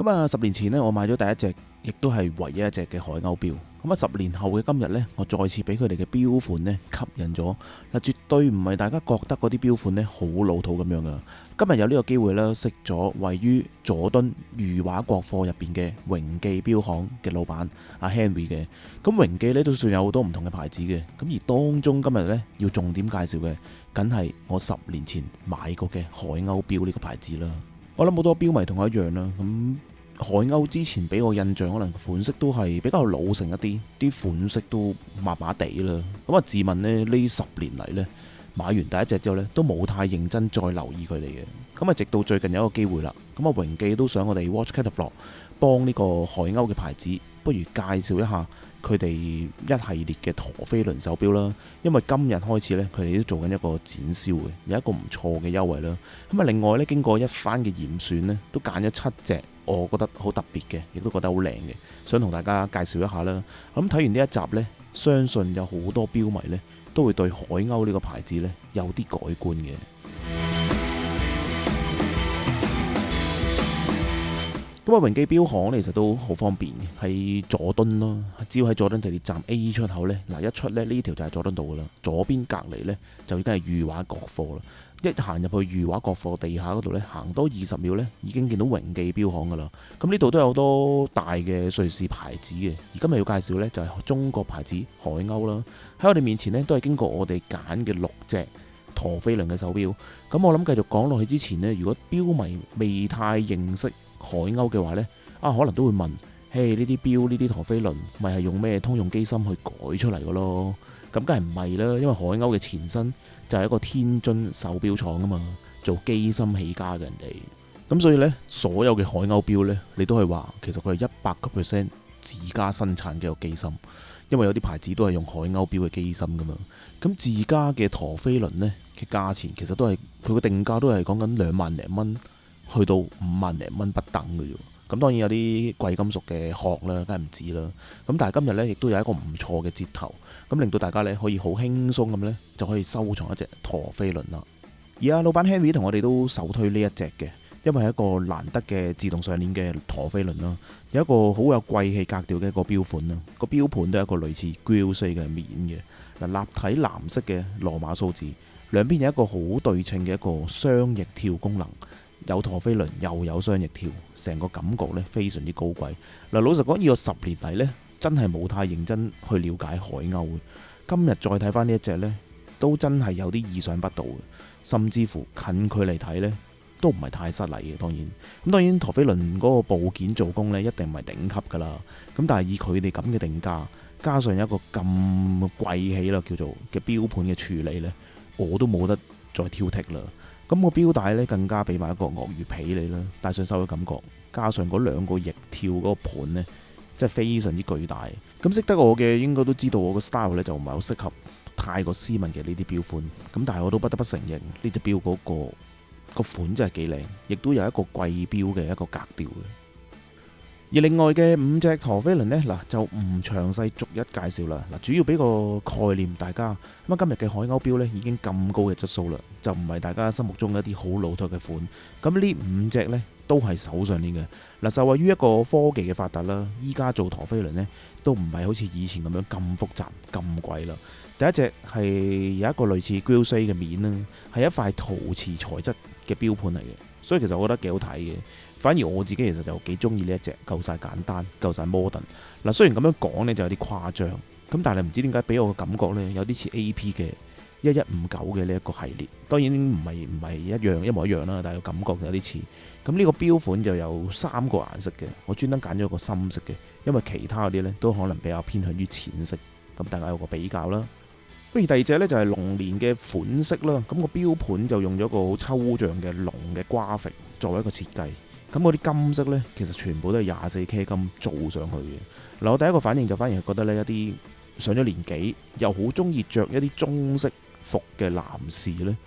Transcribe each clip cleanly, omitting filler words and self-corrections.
咁啊，10年前呢，我買咗第一隻，亦都係唯一一隻嘅海鷗錶。咁啊，10年後嘅今日呢，我再次俾佢哋嘅錶款呢吸引咗。嗱，絕對唔係大家覺得嗰啲錶款呢好老土咁樣噶。今日有呢個機會啦，識咗位於佐敦裕華國貨入邊嘅榮記錶行嘅老闆阿 Henry 嘅。咁榮記呢都算有好多唔同嘅牌子嘅。咁而當中今日呢要重點介紹嘅，梗係我10年前買過嘅海鷗錶呢個牌子啦。我諗好多錶迷同我一樣啦，咁海鷗之前俾我印象可能款式都係比較老成一啲，啲款式都麻麻地啦。咁啊，自問呢10年嚟呢，買完第一隻之後呢，都冇太認真再留意佢哋嘅。咁啊，直到最近有一個機會啦，咁啊榮記都想我哋 Watch Catalog 幫呢個海鷗嘅牌子，不如介紹一下佢哋一系列嘅陀飛輪手錶啦。因為今日開始呢，佢哋都做緊一個展銷嘅，有一個唔錯嘅優惠啦。咁啊，另外呢，經過一番嘅嚴選呢，都揀咗7隻，我覺得好特別嘅，亦都覺得好靚嘅，想同大家介紹一下啦。咁睇完呢一集呢，相信有好多錶迷呢都會對海鷗呢個牌子呢有啲改觀嘅。咁啊，榮記錶行呢其實都好方便嘅，喺佐敦咯，只要喺佐敦地鐵站 A 出口呢，嗱一出呢，呢條就係佐敦道噶啦，左邊隔離呢，就已經係裕華國貨啦。一行入去裕華國貨地下嗰度呢，行多20秒呢，已經見到榮記錶行噶啦。咁呢度都有好多大嘅瑞士牌子嘅，而今日要介紹呢，就係中國牌子海鷗啦。喺我哋面前呢，都係經過我哋揀嘅6隻陀飛輪嘅手錶。咁我諗繼續講落去之前呢，如果錶迷未太認識海鷗嘅話呢，可能都會問：嘿，呢啲錶呢啲陀飛輪，咪係用咩通用機芯去改出嚟嘅咯？咁梗係唔係啦，因為海鷗嘅前身就係一個天津手錶廠啊嘛，做機芯起家嘅人哋。咁所以呢，所有嘅海鷗錶呢，你都係話其實佢係100% 自家生產嘅個機芯，因為有啲牌子都係用海鷗錶嘅機芯噶嘛。咁自家嘅陀飛輪呢嘅價錢其實都係佢個定價都係講緊2萬零蚊，去到5萬零蚊不等嘅啫。咁當然有啲貴金屬嘅殼啦，梗係唔止啦。咁但係今日呢，亦都有一個唔錯嘅折頭，咁令到大家呢可以好輕鬆咁呢，就可以收藏一隻陀飛輪啦。而老闆 Henry 同我哋都首推呢一隻嘅，因為係一個難得嘅自動上鏈嘅陀飛輪啦，有一個好有貴氣格調嘅一個錶盤啦。個錶盤都係一個類似 Grill 4嘅面嘅，立體藍色嘅羅馬數字，兩邊有一個好對稱嘅一個雙翼跳功能。有陀飛輪又有雙翼跳，成個感覺呢非常之高貴。老實講，以我10年嚟呢，真係冇太認真去了解海鷗。今日再睇翻呢一隻呢，都真係有啲意想不到嘅，甚至乎近距離睇呢，都唔係太失禮嘅。當然陀飛輪嗰個部件做工呢，一定唔係頂級噶啦。咁但係以佢哋咁嘅定價，加上有一個咁貴氣啦叫做嘅錶盤嘅處理呢，我都冇得再挑剔啦。咁個錶帶呢，更加俾埋一個鱷魚皮你啦，戴上手嘅感覺，加上嗰2個翼跳嗰個盤呢，真係非常之巨大。咁識得我嘅應該都知道我個 style 呢就唔係好適合太過斯文嘅呢啲錶款。咁但係我都不得不承認呢隻錶嗰個款真係幾靚，亦都有一個貴錶嘅一個格調嘅。而另外嘅5隻陀飛輪呢，嗱就唔詳細逐一介紹啦。主要俾個概念大家。咁今日嘅海鷗錶呢已經咁高嘅質素啦，就唔係大家心目中一啲好老土嘅款。咁呢5隻呢都係手上鏈嘅。受惠於一個科技嘅發達啦，依家做陀飛輪呢都唔係好似以前咁樣咁複雜咁貴啦。第一隻係有一個類似 Grill 4嘅面啦，係一塊陶瓷材質嘅錶盤嚟嘅，所以其實我覺得幾好睇嘅。反而我自己其實就幾中意呢一隻，夠晒簡單，夠晒 modern。雖然咁樣講呢就有啲誇張，咁但係唔知點解俾我嘅感覺呢，有啲似 AP 嘅1159嘅呢一個系列。當然唔係一模一樣啦，但係個感覺有啲似。咁呢個錶款就有3個顏色嘅，我專登揀咗個深色嘅，因為其他嗰啲呢都可能比較偏向於淺色。咁大家有個比較啦。不如第二隻呢，就係龍年嘅款式啦。咁個錶盤就用咗個好抽象嘅龍嘅瓜幅作為一個設計。咁嗰啲金色呢，其實全部都係24K 金做上去嘅。我第一個反應就反而係覺得呢，一啲上咗年紀又好中意着一啲中式服嘅男士呢，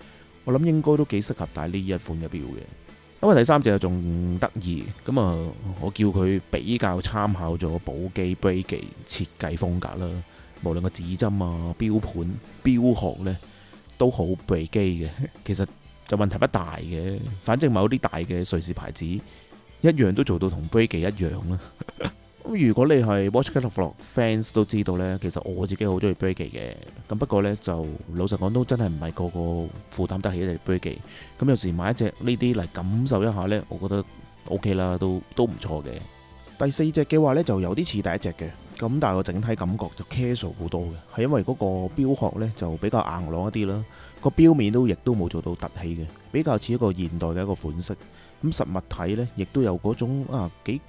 我諗應該都幾適合戴呢一款嘅錶嘅。咁第三隻仲得意，咁我叫佢比較參考咗寶璣 Breguet 設計風格啦。無論個指針啊、錶盤、錶殼呢，都好 Breguet 嘅。其實就問題不大嘅，反正某啲大嘅瑞士牌子一樣都做到同 Breaky 一樣啦。咁如果你係 Watch Catalog fans 都知道呢，其實我自己好中意 Breaky 嘅。咁不過呢，就老實講都真係唔係個個負擔得起隻 Breaky。咁有時買一隻呢啲嚟感受一下呢，我覺得 OK 啦，都唔錯嘅。第四隻嘅話呢，就有啲似第一隻嘅，咁但係個整體感覺就 casual 好多嘅，係因為嗰個錶殼呢就比較硬朗一啲啦，個錶面亦都冇做到凸起嘅，比較似一個現代嘅一個款式。咁實物睇呢，亦都有嗰種幾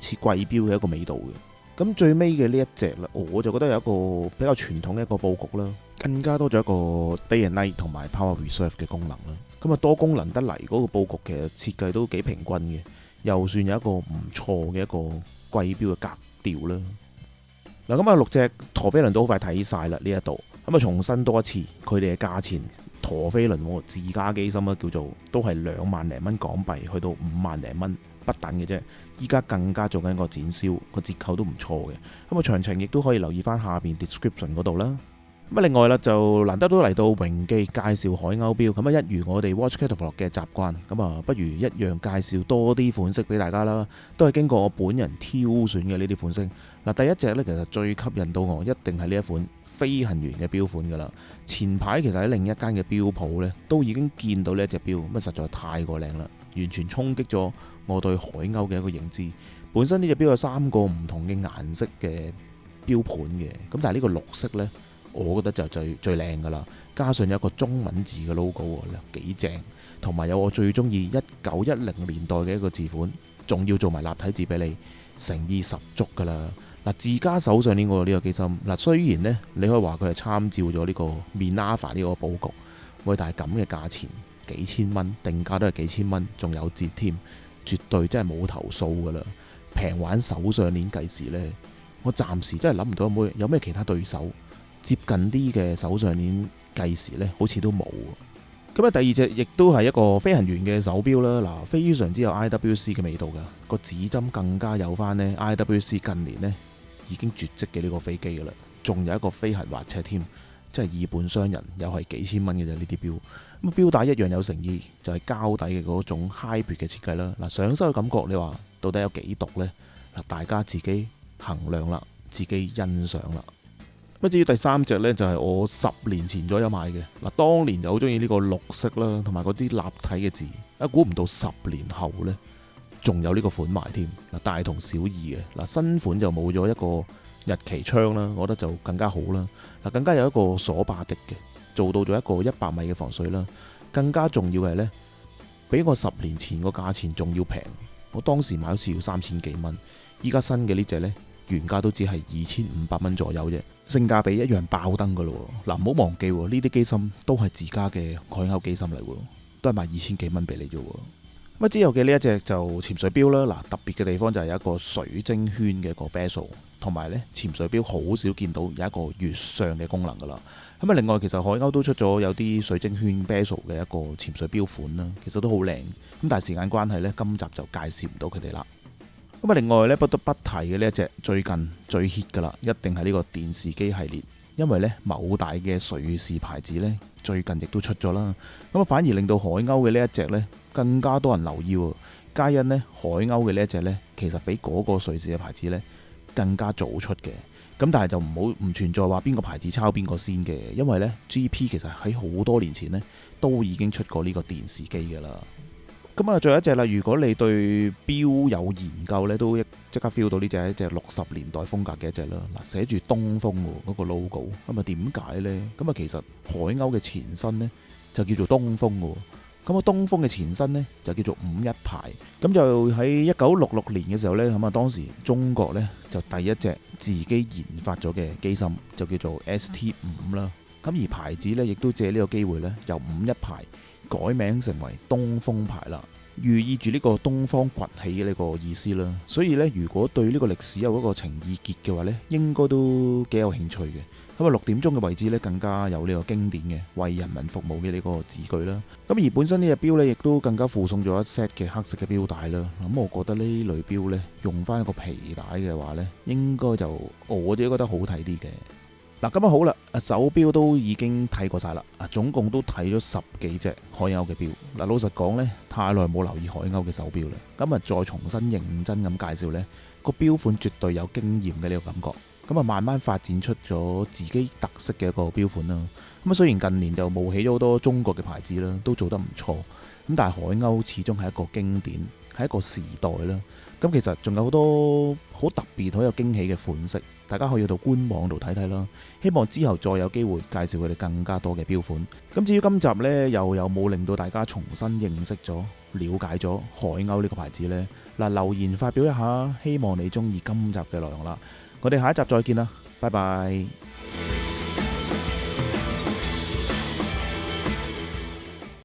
似貴錶嘅一個味道嘅。咁最尾嘅呢一隻啦，我就覺得有一個比較傳統嘅一個佈局啦，更加多咗一個 Day and Night 同埋 Power Reserve 嘅功能啦。咁多功能得嚟，嗰個佈局其實設計都幾平均嘅，又算有一個唔錯嘅一個貴錶嘅格調啦。嗱，咁6隻陀飛輪都好快睇晒啦呢一度，咁重申多一次佢哋嘅價錢。陀飛輪自家機芯叫做都係2萬零蚊港幣，去到5萬零蚊不等嘅啫。依家更加做緊個展銷，個折扣都唔錯嘅。咁詳情亦都可以留意翻下邊 description 嗰度啦。咁另外啦，就難得都嚟到榮記介紹海鷗錶，咁一如我哋 Watch Catalog 嘅習慣，咁不如一樣介紹多啲款式俾大家啦。都係經過我本人挑選嘅呢啲款式。嗱，第一隻呢，其實最吸引到我，一定係呢一款飛行員嘅錶款噶啦。前排其實喺另一間嘅錶鋪呢，都已經見到呢一隻錶，咁實在太過靚啦，完全衝擊咗我對海鷗嘅一個認知。本身呢隻錶有3個唔同嘅顏色嘅錶盤嘅，咁但係呢個綠色呢，我覺得就最靚噶啦，加上有一個中文字嘅 logo 幾正，同埋有我最中意1910年代嘅一個字款，仲要做埋立體字俾你，誠意十足噶啦。嗱，自家手上呢個機芯，嗱雖然呢，你可以話佢係參照咗呢個 Minerva 呢個佈局，喂，但係咁嘅價錢幾千蚊，定價都係幾千蚊，仲有折添，絕對真係冇投訴噶啦。平玩手上鏈計時呢，我暫時真係諗唔到有咩其他對手接近啲嘅手上鏈計時呢，好似都冇。咁第二隻亦都係一個飛行員嘅手錶啦，嗱，非常之有 IWC 嘅味道噶，個指針更加有翻呢 IWC 近年呢已經絕跡嘅呢個飛機噶啦，仲有一個飛行滑尺添，真係異本傷人，又係幾千蚊嘅啫呢啲錶。咁錶帶一樣有誠意，就係膠底嘅嗰種 hybrid 嘅設計啦。嗱，上手嘅感覺你話到底有幾毒呢？嗱，大家自己衡量啦，自己欣賞啦。咁至於第三隻呢，就係我10年前左右買嘅。嗱，當年就好中意呢個綠色啦，同埋嗰啲立體嘅字。估唔到10年後呢，仲有呢個款埋添。嗱，大同小異嘅。嗱，新款就冇咗一個日期窗啦，我覺得就更加好啦。嗱，更加有一個鎖把的嘅，做到咗一個100米嘅防水啦。更加重要嘅係呢，比我10年前個價錢仲要平。我當時買好似要3000幾蚊，依家新嘅呢隻呢，原價都只係2500蚊左右啫。性價比一樣爆燈噶咯。嗱，唔好忘記呢啲機芯都係自家嘅海鷗機芯嚟喎，都係賣2000幾蚊俾你啫。咁之後嘅呢一隻就潛水錶啦。嗱，特別嘅地方就係有一個水晶圈嘅一個 bezel，同埋呢潛水錶好少見到有一個月相嘅功能噶啦。咁另外其實海鷗都出咗有啲水晶圈 bezel 嘅一個潛水錶款啦，其實都好靚。咁但係時間關係呢，今集就介紹唔到佢哋啦。咁另外咧，不得不提嘅呢一隻最近最 hit 噶啦，一定係呢個電視機系列。因為呢某大嘅瑞士牌子呢，最近亦都出咗啦。咁反而令到海鷗嘅呢一隻呢，更加多人留意喎。皆因呢海鷗嘅呢一隻呢，其實比嗰個瑞士嘅牌子呢更加早出嘅。咁但係就唔存在話邊個牌子抄邊個先嘅，因為呢 GP 其實喺好多年前呢，都已經出過呢個電視機噶啦。咁最後一隻啦，如果你對錶有研究呢，都即刻 feel 到呢隻係一隻60年代風格嘅一隻啦。嗱，寫住東風嗰個 logo，咁點解呢？咁其實海鷗嘅前身呢，就叫做東風喎。咁東風嘅前身呢，就叫做51牌。咁就喺1966年嘅時候呢，咁當時中國呢，就第一隻自己研發咗嘅機芯就叫做 ST5啦。咁而牌子呢，亦都借呢個機會呢，由51牌改名成為東風牌啦，寓意住呢個東方崛起嘅呢個意思啦。所以呢，如果對呢個歷史有嗰個情意結嘅話呢，應該都幾有興趣嘅。咁6點鐘嘅位置呢，更加有呢個經典嘅為人民服務嘅呢個字句啦。咁而本身呢隻錶呢，亦都更加附送咗一 set 嘅黑色嘅錶帶啦。咁我覺得呢類錶呢，用翻一個皮帶嘅話呢，應該就我自己覺得好睇啲嘅。嗱，咁啊好啦，手錶都已經睇過晒啦，總共都睇咗10幾隻海鷗嘅錶。嗱，老實講呢，太耐冇留意海鷗嘅手錶啦，咁啊再重新認真咁介紹呢個錶款絕對有驚豔嘅呢個感覺。咁啊慢慢發展出咗自己特色嘅一個錶款啦。咁啊雖然近年就冒起咗好多中國嘅牌子啦，都做得唔錯，咁但係海鷗始終係一個經典，係一個時代啦。咁其實仲有好多好特別、好有驚喜嘅款式，大家可以去到官網度睇睇啦。希望之後再有機會介紹佢哋更加多嘅錶款。咁至於今集呢，又有冇令到大家重新認識咗、了解咗海鷗呢個牌子呢？嗱，留言發表一下，希望你中意今集嘅內容啦。我哋下一集再見啦，拜拜。